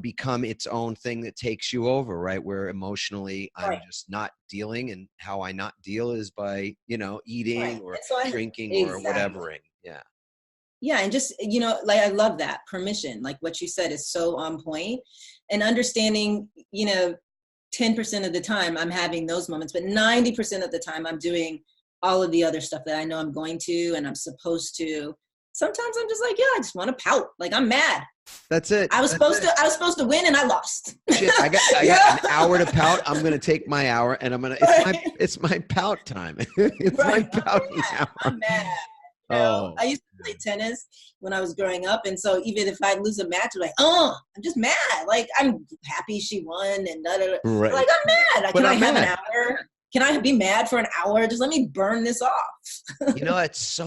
become its own thing that takes you over, right? Where emotionally I'm just not dealing, and how I not deal is by, eating or drinking or whatevering. Yeah. Yeah. And just, like, I love that permission, like what you said is so on point, and understanding, 10% of the time I'm having those moments, but 90% of the time I'm doing all of the other stuff that I know I'm going to, and I'm supposed to. Sometimes I'm just like, I just want to pout. Like, I'm mad. That's it. I was supposed to win and I lost. Shit, I got an hour to pout. I'm going to take my hour and it's my pout time. It's my pouting hour. I'm mad. I used to play tennis when I was growing up. And so even if I lose a match, I'm like, I'm just mad. Like, I'm happy she won and da, da, da. Right. Like, I'm mad. Like, can I have an hour? Can I be mad for an hour? Just let me burn this off. It's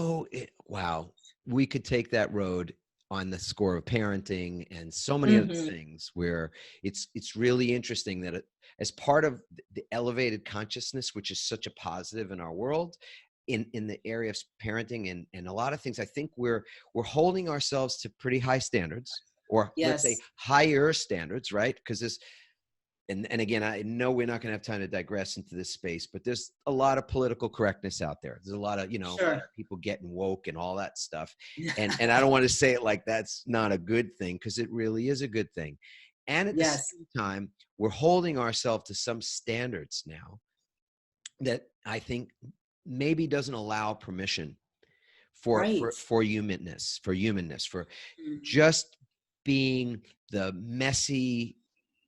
wow. We could take that road on the score of parenting and so many other things, where it's really interesting that as part of the elevated consciousness, which is such a positive in our world, in the area of parenting and a lot of things, I think we're holding ourselves to pretty high standards, or let's say higher standards, right? Because this, and again, I know we're not going to have time to digress into this space, but there's a lot of political correctness out there. There's a lot of, people getting woke and all that stuff. And I don't want to say it like that's not a good thing, because it really is a good thing. And at the same time, we're holding ourselves to some standards now that I think maybe doesn't allow permission for humanness, for just being the messy,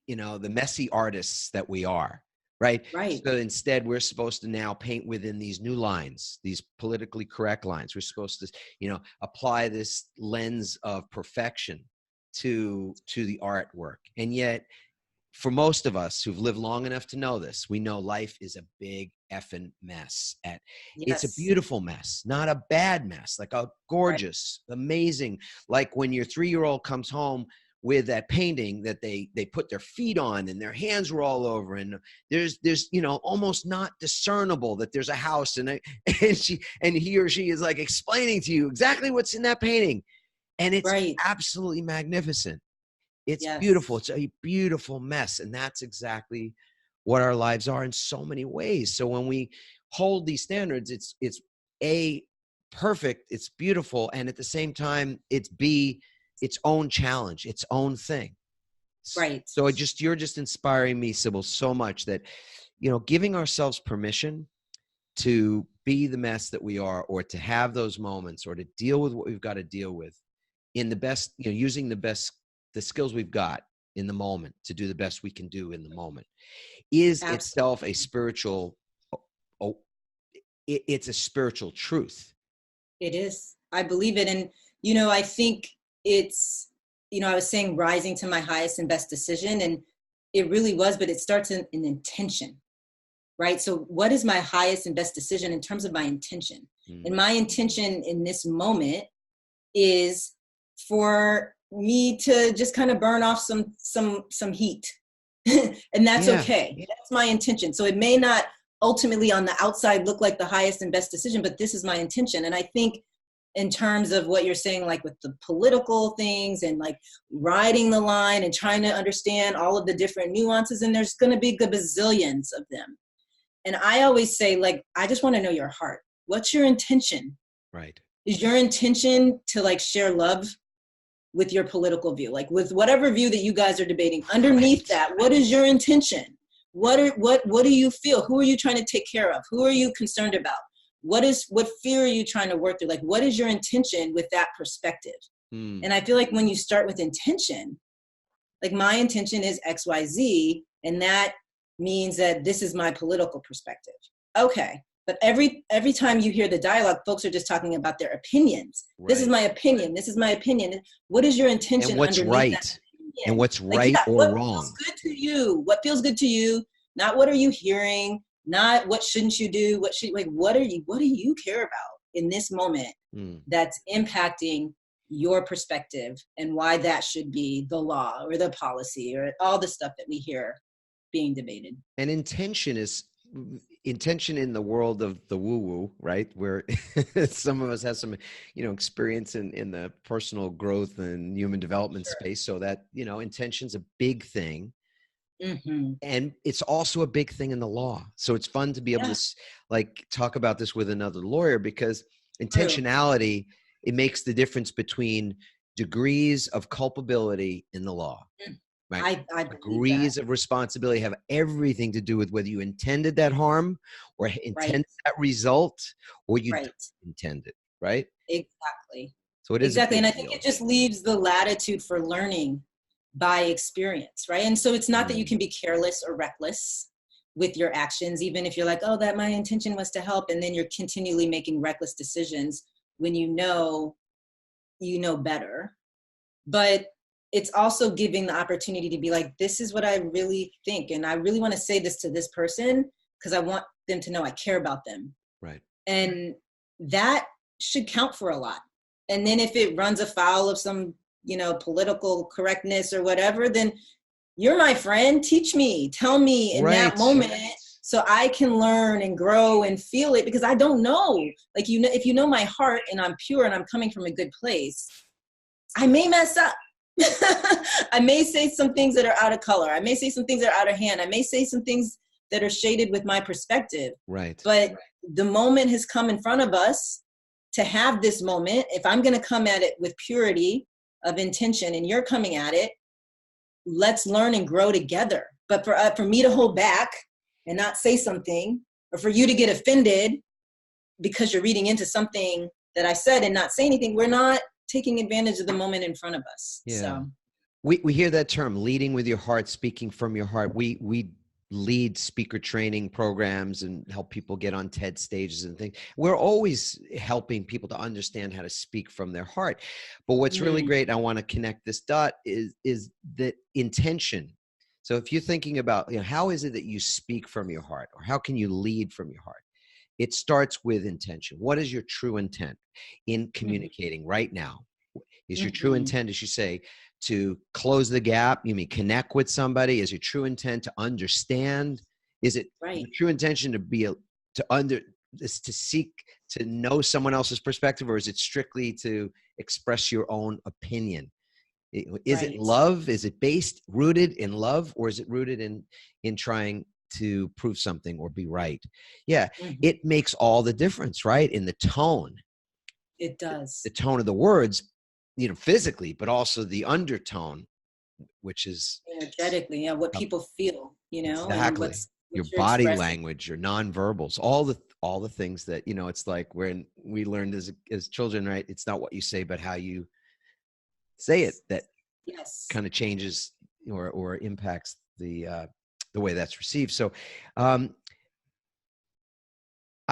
the messy artists that we are, right? So instead, we're supposed to now paint within these new lines, these politically correct lines. We're supposed to, apply this lens of perfection to the artwork. And yet, for most of us who've lived long enough to know this, we know life is a big effing mess. It's a beautiful mess, not a bad mess, like a gorgeous, amazing, like when your 3-year-old comes home with that painting that they put their feet on and their hands were all over, and there's almost not discernible that there's a house, and he or she is like explaining to you exactly what's in that painting, and it's absolutely magnificent. It's beautiful. It's a beautiful mess, and that's exactly what our lives are in so many ways. So when we hold these standards, it's A, perfect, it's beautiful, and at the same time, it's B, its own challenge, its own thing. Right. So you're just inspiring me, Sibyl, so much that, giving ourselves permission to be the mess that we are, or to have those moments, or to deal with what we've got to deal with in the best, using the skills we've got in the moment to do the best we can do in the moment, is Absolutely. itself a spiritual, it's a spiritual truth. It is. I believe it. And, I think it's, I was saying rising to my highest and best decision, and it really was, but it starts in intention, right? So what is my highest and best decision in terms of my intention? And my intention in this moment is for me to just kind of burn off some heat. And that's okay. That's my intention. So it may not ultimately on the outside look like the highest and best decision, but this is my intention. And I think in terms of what you're saying, like with the political things and like riding the line and trying to understand all of the different nuances, and there's going to be gazillions of them. And I always say, like, I just want to know your heart. What's your intention? Right. Is your intention to like share love with your political view, like with whatever view that you guys are debating? Underneath that, what is your intention? What do you feel? Who are you trying to take care of? Who are you concerned about? What fear are you trying to work through? Like, what is your intention with that perspective? And I feel like when you start with intention, like my intention is XYZ, and that means that this is my political perspective. Okay. But every time you hear the dialogue, folks are just talking about their opinions. Right. This is my opinion. This is my opinion. What is your intention? And what's right? And what's right or what wrong? What feels good to you? What feels good to you? Not what are you hearing? Not what shouldn't you do? What do you care about in this moment that's impacting your perspective, and why that should be the law or the policy or all the stuff that we hear being debated. And intention in the world of the woo-woo, right? Where some of us have some, experience in the personal growth and human development space. So that, intention's a big thing. Mm-hmm. And it's also a big thing in the law. So it's fun to be able to talk about this with another lawyer, because intentionality, it makes the difference between degrees of culpability in the law. Right? I degrees of responsibility have everything to do with whether you intended that harm or intended that result, or you didn't intend it, right? Exactly. So it is exactly, and I think it just leaves the latitude for learning by experience, right? And so it's not that you can be careless or reckless with your actions, even if you're like, oh, that my intention was to help, and then you're continually making reckless decisions when you know better. But it's also giving the opportunity to be like, this is what I really think, and I really want to say this to this person because I want them to know I care about them. Right. And that should count for a lot. And then if it runs afoul of some, political correctness or whatever, then you're my friend. Teach me, tell me in that moment so I can learn and grow and feel it, because I don't know. Like, if you know my heart and I'm pure and I'm coming from a good place, I may mess up. I may say some things that are out of color. I may say some things that are out of hand. I may say some things that are shaded with my perspective. Right. But the moment has come in front of us to have this moment. If I'm going to come at it with purity of intention and you're coming at it, let's learn and grow together. But for me to hold back and not say something, or for you to get offended because you're reading into something that I said and not say anything, we're not taking advantage of the moment in front of us. Yeah. So we hear that term, leading with your heart, speaking from your heart. We lead speaker training programs and help people get on TED stages and things. We're always helping people to understand how to speak from their heart. But what's really great, and I want to connect this dot, is the intention. So if you're thinking about, how is it that you speak from your heart, or how can you lead from your heart? It starts with intention. What is your true intent in communicating right now? Is your true intent, as you say, to close the gap? You mean connect with somebody? Is your true intent to understand? Is it your true intention to seek to know someone else's perspective, or is it strictly to express your own opinion? Is it love? Is it rooted in love, or is it rooted in trying to prove something or be right? Yeah, it makes all the difference, right? In the tone. It does. The tone of the words, physically, but also the undertone, which is energetically, what people feel, exactly. and your you're body expressing. language, your nonverbals, all the things that, you know, it's like when we learned as children, right? It's not what you say, but how you say it that Yes. kind of changes or impacts the way that's received. So I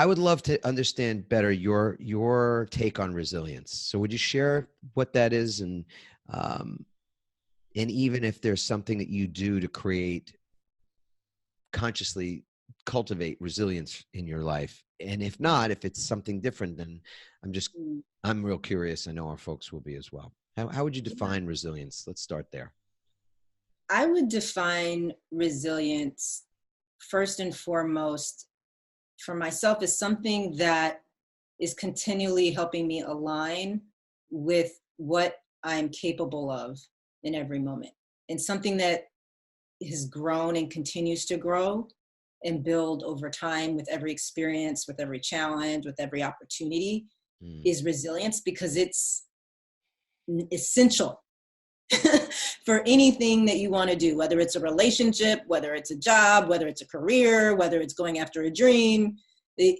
would love to understand better your take on resilience. So would you share what that is, and even if there's something that you do to consciously cultivate resilience in your life, and if not, if it's something different, then I'm real curious. I know our folks will be as well. How would you define resilience? Let's start there. I would define resilience first and foremost for myself as something that is continually helping me align with what I'm capable of in every moment, and something that has grown and continues to grow and build over time with every experience, with every challenge, with every opportunity is resilience, because it's essential for anything that you want to do, whether it's a relationship, whether it's a job, whether it's a career, whether it's going after a dream.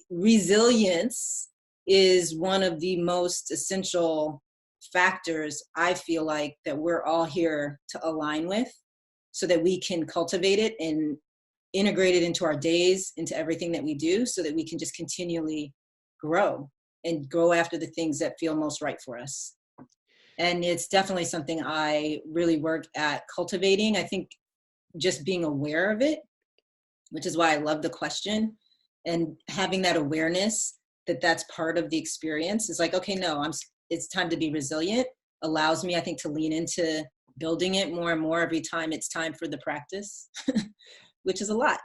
Resilience is one of the most essential factors, I feel like, that we're all here to align with, so that we can cultivate it and integrate it into our days, into everything that we do, so that we can just continually grow and go after the things that feel most right for us. And it's definitely something I really work at cultivating. I think just being aware of it, which is why I love the question, and having that awareness that that's part of the experience is like, okay, no, it's time to be resilient, allows me, I think, to lean into building it more and more every time it's time for the practice, which is a lot.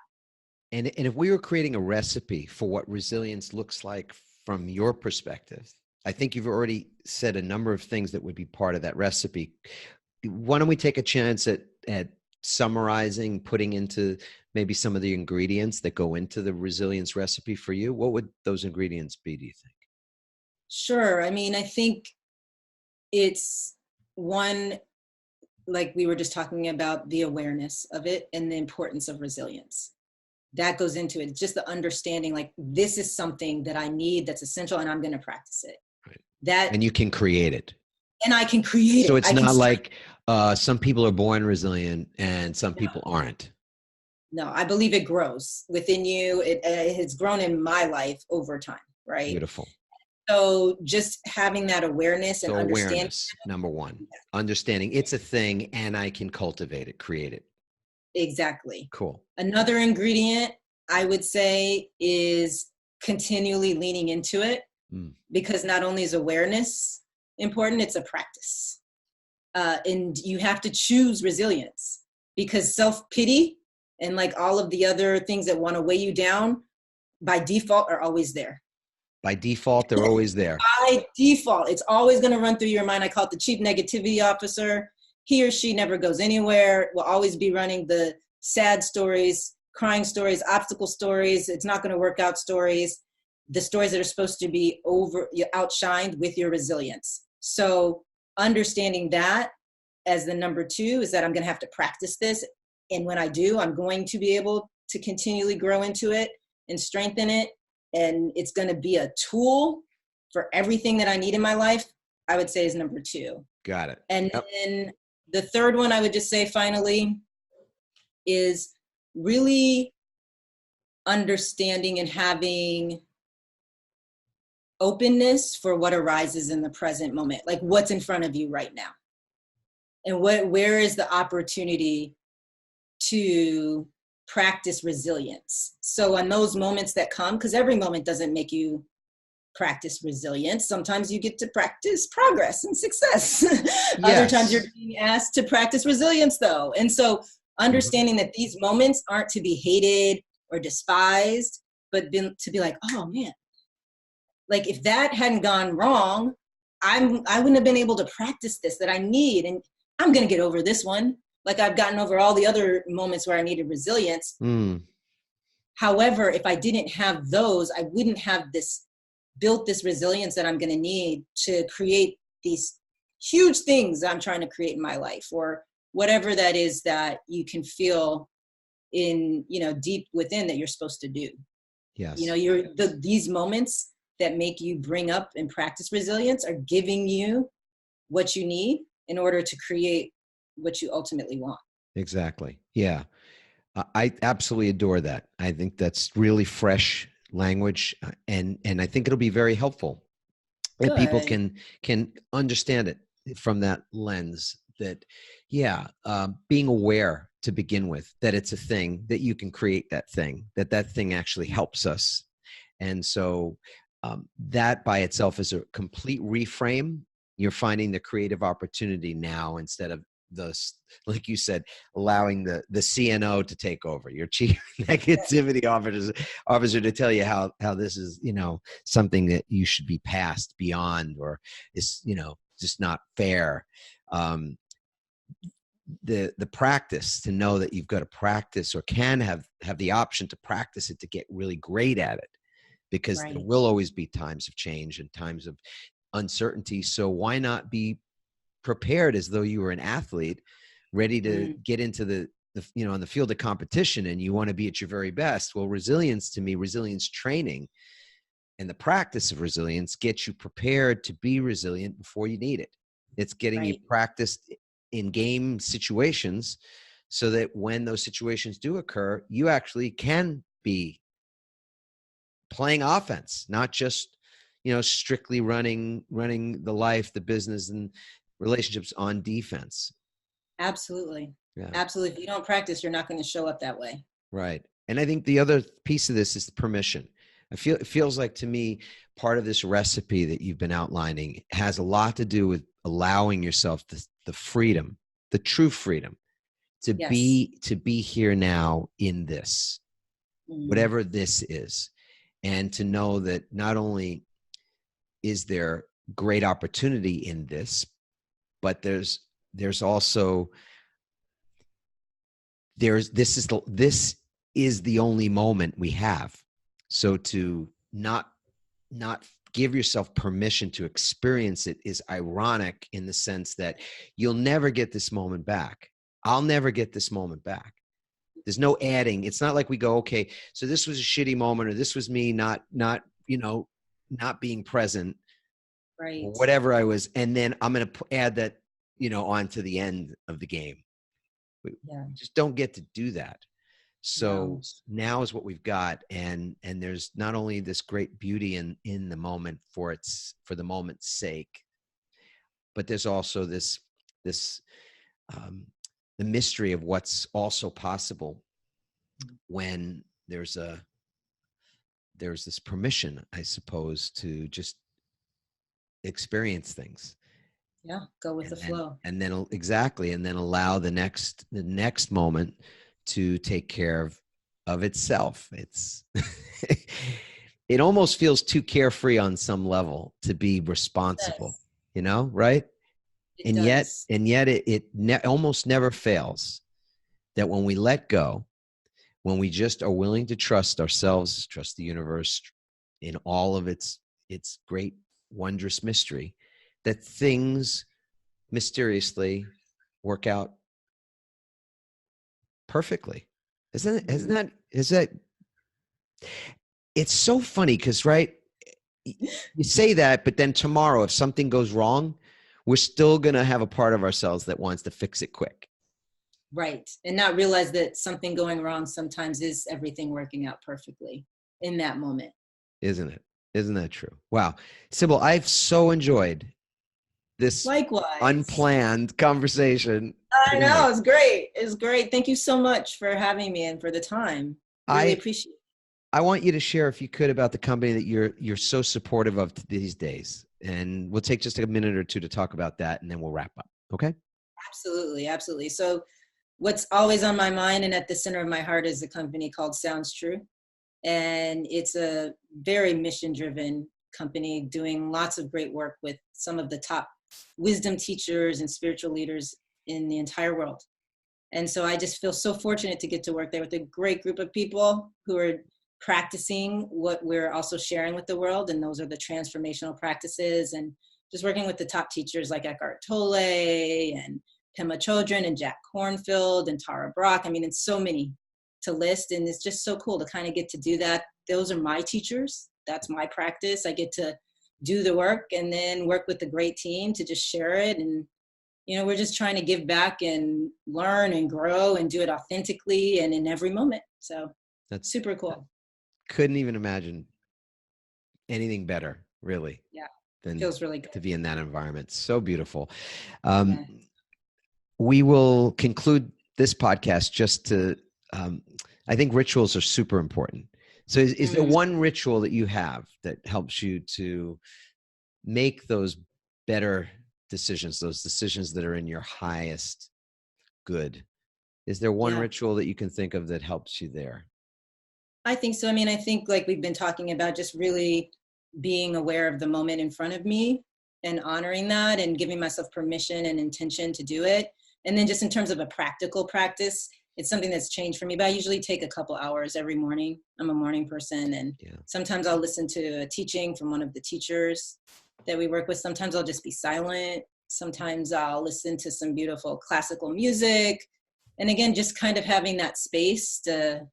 And if we were creating a recipe for what resilience looks like from your perspective, I think you've already said a number of things that would be part of that recipe. Why don't we take a chance at summarizing, putting into maybe some of the ingredients that go into the resilience recipe for you? What would those ingredients be, do you think? Sure. I mean, I think it's one, like we were just talking about, the awareness of it and the importance of resilience. That goes into it. Just the understanding, like, this is something that I need, that's essential, and I'm going to practice it. Right. And you can create it. And I can create it. So it's not like some people are born resilient and some people aren't. No, I believe it grows within you. It has grown in my life over time, right? Beautiful. So just having that awareness and understanding. Awareness, number one. Understanding it's a thing and I can cultivate it, create it. Exactly. Cool. Another ingredient I would say is continually leaning into it, because not only is awareness important, it's a practice. And you have to choose resilience, because self-pity and like all of the other things that want to weigh you down by default are always there. By default, they're always there. By default, it's always going to run through your mind. I call it the chief negativity officer. He or she never goes anywhere, will always be running the sad stories, crying stories, obstacle stories, it's not going to work out stories, the stories that are supposed to be outshined with your resilience. So understanding that as the number two is that I'm going to have to practice this. And when I do, I'm going to be able to continually grow into it and strengthen it. And it's going to be a tool for everything that I need in my life, I would say, is number two. Got it. And then the third one I would just say finally is really understanding and having openness for what arises in the present moment, like what's in front of you right now. And where is the opportunity to practice resilience? So on those moments that come, because every moment doesn't make you practice resilience. Sometimes you get to practice progress and success. Yes. Other times you're being asked to practice resilience though. And so understanding that these moments aren't to be hated or despised, but to be like, oh man, like if that hadn't gone wrong, I wouldn't have been able to practice this that I need. And I'm going to get over this one. Like I've gotten over all the other moments where I needed resilience. However, if I didn't have those, I wouldn't have built this resilience that I'm going to need to create these huge things I'm trying to create in my life, or whatever that is that you can feel in, deep within that you're supposed to do. Yes. These moments that make you bring up and practice resilience are giving you what you need in order to create what you ultimately want. Exactly. Yeah. I absolutely adore that. I think that's really fresh language, and I think it'll be very helpful. And people can understand it from that lens that, being aware to begin with, that it's a thing, that you can create that thing actually helps us. And so that by itself is a complete reframe. You're finding the creative opportunity now instead of like you said, allowing the CNO to take over, your chief negativity officer to tell you how this is, something that you should be passed beyond, or is, just not fair. The practice, to know that you've got to practice, or can have the option to practice it, to get really great at it, because there will always be times of change and times of uncertainty. So why not be prepared as though you were an athlete, ready to get into the on the field of competition, and you want to be at your very best? Well, resilience training and the practice of resilience gets you prepared to be resilient before you need it. It's getting you practiced in game situations, so that when those situations do occur, you actually can be playing offense, not just, strictly running the life, the business, and relationships on defense. Absolutely. Yeah. Absolutely. If you don't practice, you're not going to show up that way. Right. And I think the other piece of this is permission. It feels like, to me, part of this recipe that you've been outlining has a lot to do with allowing yourself the freedom, the true freedom to be here now in this, whatever this is. And to know that not only is there great opportunity in this, but this is the only moment we have. So to not give yourself permission to experience it is ironic, in the sense that you'll never get this moment back. I'll never get this moment back. There's no adding. It's not like we go, okay, so this was a shitty moment, or this was me not being present, right, or whatever I was, and then I'm going to add that, onto the end of the game. We just don't get to do that. So now is what we've got, and there's not only this great beauty in the moment for the moment's sake, but there's also this the mystery of what's also possible when there's this permission, I suppose, to just experience things. Yeah, go with the flow. And then allow the next moment to take care of itself. It almost feels too carefree on some level to be responsible, right? And yet it almost never fails, that when we let go, when we just are willing to trust ourselves, trust the universe in all of its great, wondrous mystery, that things mysteriously work out perfectly. Isn't that it's so funny, because you say that, but then tomorrow, if something goes wrong, we're still going to have a part of ourselves that wants to fix it quick. Right. And not realize that something going wrong sometimes is everything working out perfectly in that moment. Isn't it? Isn't that true? Wow. Sibyl, I've so enjoyed this unplanned conversation. I know. It's great. It's great. Thank you so much for having me and for the time. Really appreciate it. I want you to share, if you could, about the company that you're so supportive of these days. And we'll take just a minute or two to talk about that, and then we'll wrap up. Okay? Absolutely. Absolutely. So what's always on my mind and at the center of my heart is a company called Sounds True. And it's a very mission-driven company doing lots of great work with some of the top wisdom teachers and spiritual leaders in the entire world. And so I just feel so fortunate to get to work there with a great group of people who are practicing what we're also sharing with the world. And those are the transformational practices, and just working with the top teachers like Eckhart Tolle and Pema Chodron and Jack Kornfield and Tara Brach. I mean, it's so many to list. And it's just so cool to kind of get to do that. Those are my teachers. That's my practice. I get to do the work and then work with a great team to just share it. And, you know, we're just trying to give back and learn and grow and do it authentically and in every moment. So that's super cool. Couldn't even imagine anything better, really. Yeah. Than feels really good to be in that environment. So beautiful. We will conclude this podcast just to, I think rituals are super important. So is there one ritual that you have that helps you to make those better decisions, those decisions that are in your highest good? Is there one ritual that you can think of that helps you there? I think so. I mean, I think like we've been talking about, just really being aware of the moment in front of me and honoring that and giving myself permission and intention to do it. And then just in terms of a practical practice, it's something that's changed for me, but I usually take a couple hours every morning. I'm a morning person, and sometimes I'll listen to a teaching from one of the teachers that we work with. Sometimes I'll just be silent. Sometimes I'll listen to some beautiful classical music. And again, just kind of having that space to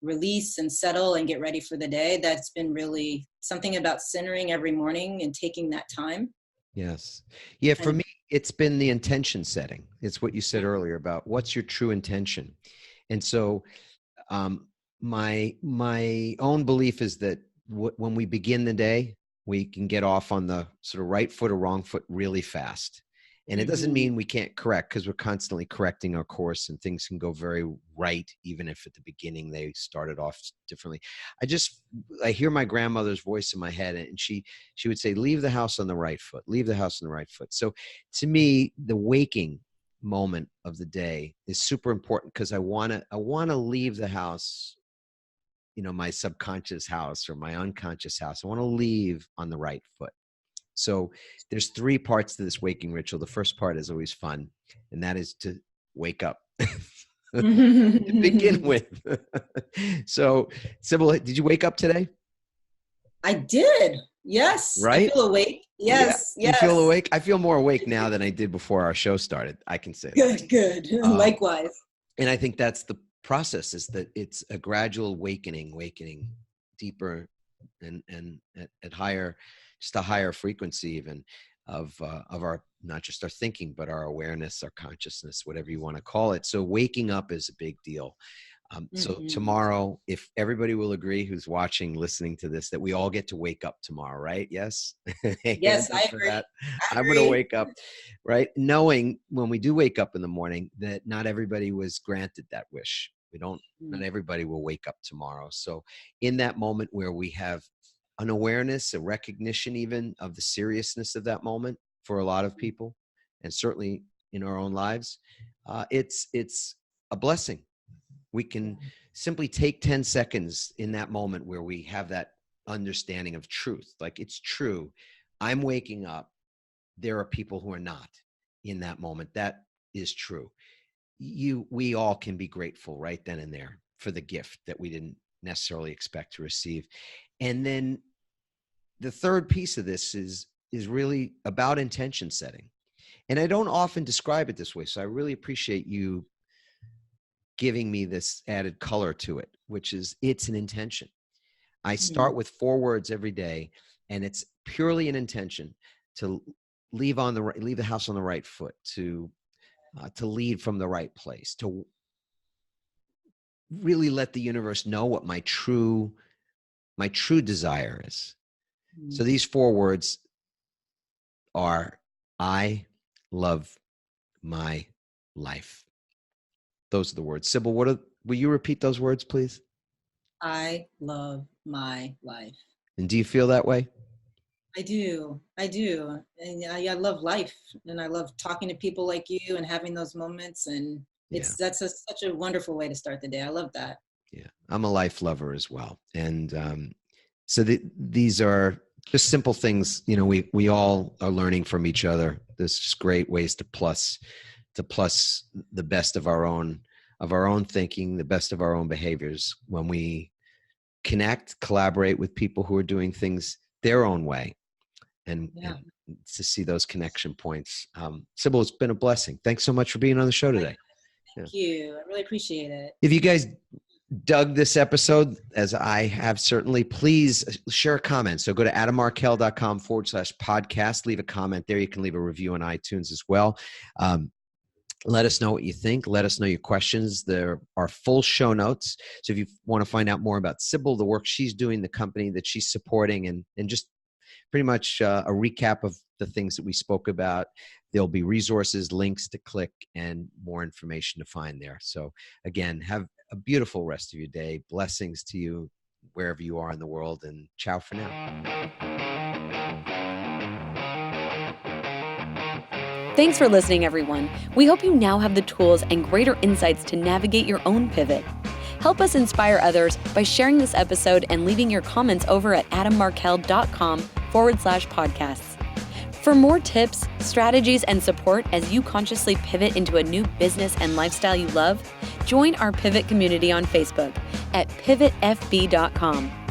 release and settle and get ready for the day. That's been really something about centering every morning and taking that time. Yes. Yeah. For me, it's been the intention setting. It's what you said earlier about what's your true intention. And so my own belief is that when we begin the day, we can get off on the sort of right foot or wrong foot really fast. And it doesn't mean we can't correct, because we're constantly correcting our course and things can go very right, even if at the beginning they started off differently. I hear my grandmother's voice in my head, and she would say, leave the house on the right foot, leave the house on the right foot. So to me, the waking moment of the day is super important, because I want to leave the house, you know, my subconscious house or my unconscious house. I want to leave on the right foot. So there's 3 parts to this waking ritual. The first part is always fun, and that is to wake up to begin with. So, Sibyl, did you wake up today? I did. Yes. Right? I feel awake. Yes. Yeah. Yes. You feel awake? I feel more awake now than I did before our show started. I can say that. Good. Likewise. And I think that's the process, is that it's a gradual awakening deeper and at higher, just a higher frequency even of our, not just our thinking, but our awareness, our consciousness, whatever you want to call it. So waking up is a big deal. So tomorrow, if everybody will agree who's watching, listening to this, that we all get to wake up tomorrow, right? Yes. Yes, I agree. I'm going to wake up, right? Knowing when we do wake up in the morning that not everybody was granted that wish. Not everybody will wake up tomorrow. So in that moment where we have an awareness, a recognition even of the seriousness of that moment for a lot of people, and certainly in our own lives, it's a blessing. We can simply take 10 seconds in that moment where we have that understanding of truth. Like, it's true. I'm waking up. There are people who are not in that moment. That is true. We all can be grateful right then and there for the gift that we didn't necessarily expect to receive. And then the third piece of this is really about intention setting. And I don't often describe it this way, so I really appreciate you giving me this added color to it, which is, it's an intention. I start with 4 words every day, and it's purely an intention to leave the house on the right foot, to lead from the right place, to really let the universe know what my true desire is. So these 4 words are, I love my life. Those are the words. Sibyl, will you repeat those words, please? I love my life. And do you feel that way? I do. And I love life, and I love talking to people like you and having those moments. And that's such a wonderful way to start the day. I love that. Yeah. I'm a life lover as well. And so these are just simple things, you know, we all are learning from each other. There's just great ways to plus the best of our own thinking, the best of our own behaviors when we connect, collaborate with people who are doing things their own way, and to see those connection points. Sibyl, it's been a blessing. Thanks so much for being on the show today. Thank you. I really appreciate it. If you guys dug this episode, as I have certainly, please share a comment. So go to adammarkel.com/podcast. Leave a comment there. You can leave a review on iTunes as well. Let us know what you think. Let us know your questions. There are full show notes. So if you want to find out more about Sibyl, the work she's doing, the company that she's supporting, and just pretty much a recap of the things that we spoke about, there'll be resources, links to click, and more information to find there. So again, have a beautiful rest of your day. Blessings to you wherever you are in the world, and ciao for now. Thanks for listening, everyone. We hope you now have the tools and greater insights to navigate your own pivot. Help us inspire others by sharing this episode and leaving your comments over at adammarkel.com/podcasts. For more tips, strategies, and support as you consciously pivot into a new business and lifestyle you love, join our Pivot community on Facebook at pivotfb.com.